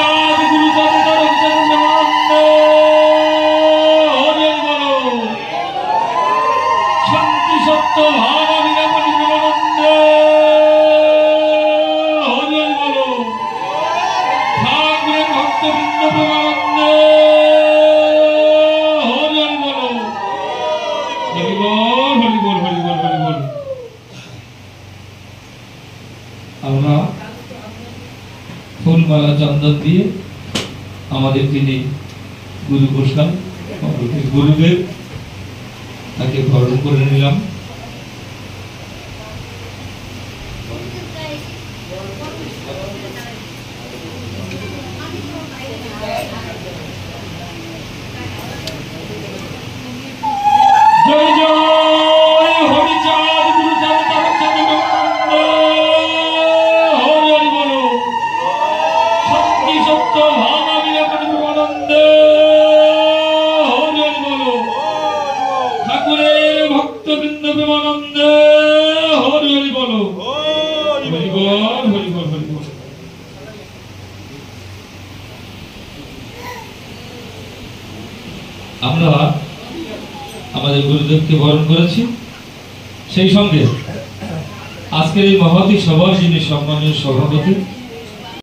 চাঁদ গুরু চাঁদ তারক চাঁদ নন্দে হরি বলো শান্তি সত্য ভাব অভিনবনী প্রেমানন্দে হরি বলো ঠাকুরের ভক্তবৃন্দ প্রেমানন্দে হরি বলো হরি বল হরি বল হরি বল হরি বল। আমরা ফুলমালা চন্দন দিয়ে আমাদের যিনি গুরু গোসাই গুরুদেব তাকে বরণ করে নিলাম। জয় জয় হরি চাঁদ গুরু চাঁদ তারক চাঁদ নন্দে হরি বলো শান্তি সত্য ভাব অভিনবনী প্রেমানন্দে হরি বলো ঠাকুরের ভক্তবৃন্দ প্রেমানন্দে হরি বলো হরি বল হরি বল হরি বল। আমরা আমাদের গুরুদেবকে বরণ করেছি, সেই সঙ্গে আজকের এই মহতী সভার যিনি সম্মানীয় সভাপতি